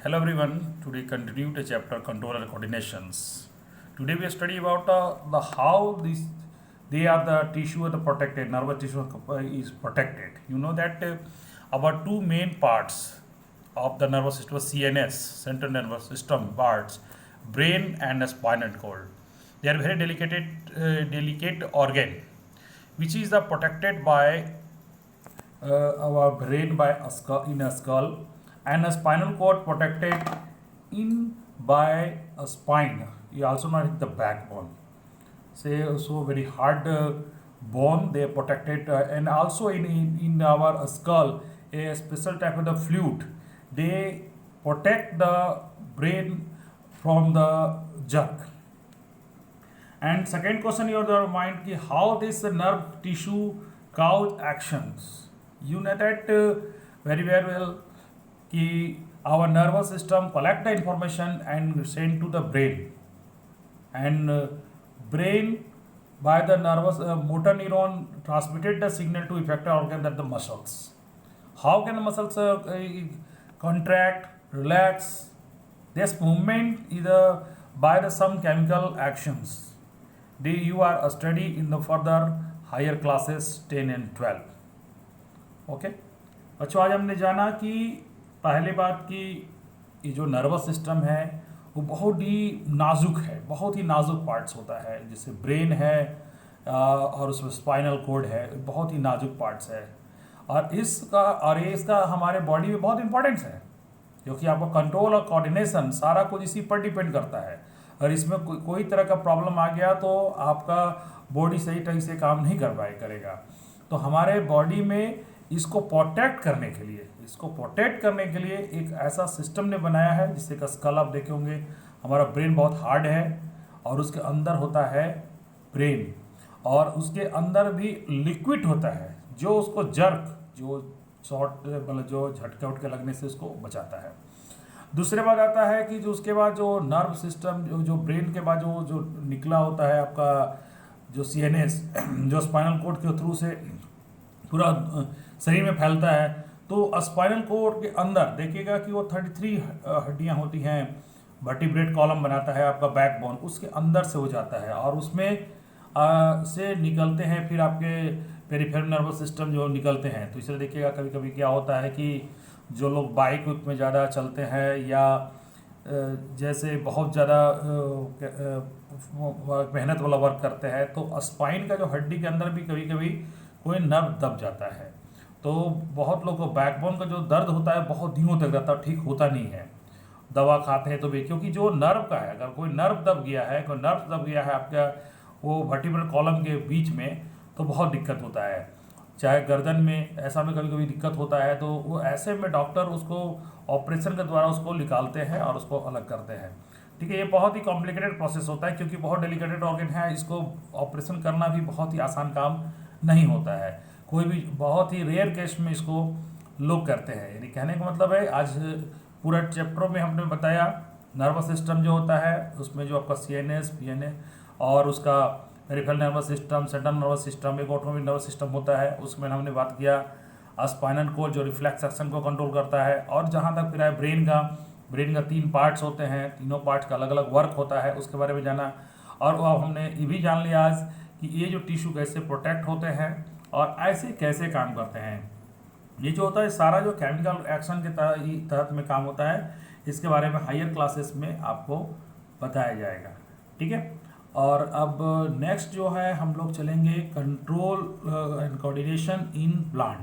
Hello everyone. Today continue the chapter control and coordinations. Today we study about the how these they are the tissue of the protected nervous tissue is protected. You know that our two main parts of the nervous system, CNS, central nervous system parts, brain and the spinal cord. They are very delicate organ, which is the protected by our brain by a skull, in a skull, and a spinal cord protected in by a spine. You also know the backbone. Say so very hard bone they are protected, and also in our skull a special type of the fluid. They protect the brain from the jerk. And second question in your mind ki how this nerve tissue cause actions. You know that very well कि our nervous system collect the information and send to the brain, and brain by the nervous motor neuron transmitted the signal to effector organ that the muscles. How can the muscles contract, relax? This movement is by the some chemical actions. You are study in the further higher classes 10 and 12. Okay बच्चों, आज हमने जाना कि पहले बात कि ये जो नर्वस सिस्टम है वो बहुत ही नाजुक है, बहुत ही नाजुक पार्ट्स होता है, जैसे ब्रेन है और उसमें स्पाइनल कोड है, बहुत ही नाजुक पार्ट्स है। और इसका हमारे बॉडी में बहुत इंपॉर्टेंस है, क्योंकि आपका कंट्रोल और कोऑर्डिनेशन सारा कुछ इसी पर डिपेंड करता है। और इसमें कोई तरह का प्रॉब्लम आ गया तो आपका बॉडी सही ढंग से काम नहीं करेगा। तो हमारे बॉडी में इसको प्रोटेक्ट करने के लिए एक ऐसा सिस्टम ने बनाया है, जिससे का स्कल आप देखे होंगे। हमारा ब्रेन बहुत हार्ड है और उसके अंदर होता है ब्रेन, और उसके अंदर भी लिक्विड होता है जो उसको जो शॉर्ट मतलब जो झटके उटके लगने से उसको बचाता है। दूसरे बात आता है कि जो उसके बाद जो नर्व सिस्टम जो ब्रेन के बाद जो निकला होता है आपका जो CNS जो स्पाइनल कोड के थ्रू से पूरा शरीर में फैलता है। तो स्पाइनल कोड के अंदर देखिएगा कि वो 33 हड्डियां होती हैं, वर्टिब्रेट कॉलम बनाता है आपका बैकबोन, उसके अंदर से हो जाता है और उसमें से निकलते हैं फिर आपके पेरिफेरल नर्वस सिस्टम जो निकलते हैं। तो इसलिए देखिएगा कभी कभी क्या होता है कि जो लोग बाइक में ज़्यादा चलते हैं या जैसे बहुत ज़्यादा मेहनत वाला वर्क करते हैं, तो स्पाइन का जो हड्डी के अंदर भी कभी कभी कोई नर्व दब जाता है। तो बहुत लोगों को बैकबोन का जो दर्द होता है बहुत दिनों तक रहता है, ठीक होता नहीं है, दवा खाते हैं तो भी, क्योंकि जो नर्व का है, अगर कोई नर्व दब गया है आपका वो वर्टिब्रल कॉलम के बीच में, तो बहुत दिक्कत होता है। चाहे गर्दन में ऐसा में कभी कभी दिक्कत होता है, तो वो ऐसे में डॉक्टर उसको ऑपरेशन के द्वारा उसको निकालते हैं और उसको अलग करते हैं। ठीक है, ये बहुत ही कॉम्प्लिकेटेड प्रोसेस होता है, क्योंकि बहुत डेलिकेटेड ऑर्गन है, इसको ऑपरेशन करना भी बहुत ही आसान काम नहीं होता है। कोई भी बहुत ही रेयर केस में इसको लोग करते हैं। यानी कहने का मतलब है, आज पूरा चैप्टर में हमने बताया नर्वस सिस्टम जो होता है उसमें जो आपका CNS, PNA और उसका peripheral nervous system, central nervous system, एक ऑटोनोमिक नर्वस सिस्टम होता है, उसमें हमने बात किया स्पाइनल कोड जो रिफ्लेक्स एक्शन को कंट्रोल करता है। और जहाँ तक फिर है ब्रेन का 3 पार्ट्स होते हैं, तीनों पार्ट्स का अलग अलग वर्क होता है, उसके बारे में जाना। और अब हमने ये भी जान लिया आज कि ये जो टिश्यू कैसे प्रोटेक्ट होते हैं और ऐसे कैसे काम करते हैं। ये जो होता है सारा जो केमिकल एक्शन के तहत में काम होता है, इसके बारे में हायर क्लासेस में आपको बताया जाएगा। ठीक है, और अब नेक्स्ट जो है हम लोग चलेंगे control and coordination in plant.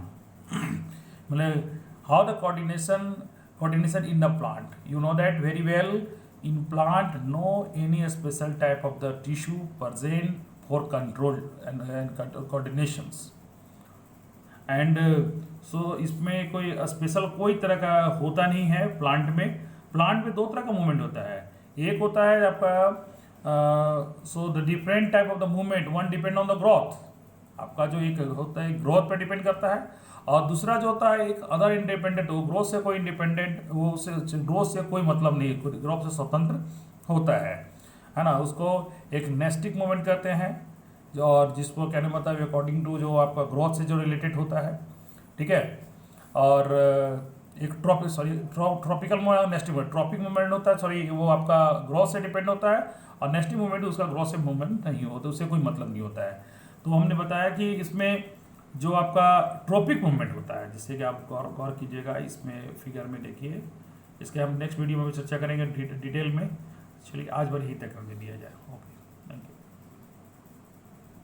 मतलब how the coordination in the plant. You know that very well, in plant no any special type of the tissue present for control and coordinations. And so इसमें कोई special कोई तरह का होता नहीं है plant में 2 तरह का मूवमेंट होता है। एक होता है आपका so the different type of the movement, one depend on the growth, आपका जो एक होता है ग्रोथ पर डिपेंड करता है, और दूसरा जो होता है एक अदर इंडिपेंडेंट, वो ग्रोथ से कोई इंडिपेंडेंट, वो ग्रोथ से कोई मतलब नहीं, ग्रोथ से स्वतंत्र होता है ना। उसको एक नेस्टिक मूवमेंट कहते हैं, जो और जिसको कहने मतलब अकॉर्डिंग टू जो आपका ग्रोथ से जो रिलेटेड होता है। ठीक है, और एक ट्रॉपिकल नेस्टिव मूवमेंट, ट्रॉपिक मूवमेंट होता है, सॉरी वो आपका ग्रोथ से डिपेंड होता है, और नेस्टिव मूवमेंट उसका ग्रोथ से मूवमेंट नहीं होता, उससे कोई मतलब नहीं होता है। तो हमने बताया कि इसमें जो आपका ट्रॉपिक मूवमेंट होता है, जिससे कि आप गौर कीजिएगा, इसमें फिगर में देखिए, इसके हम नेक्स्ट वीडियो में भी चर्चा करेंगे डिटेल में। चलिए आज भर यही तक कर दिया जाए। ओके।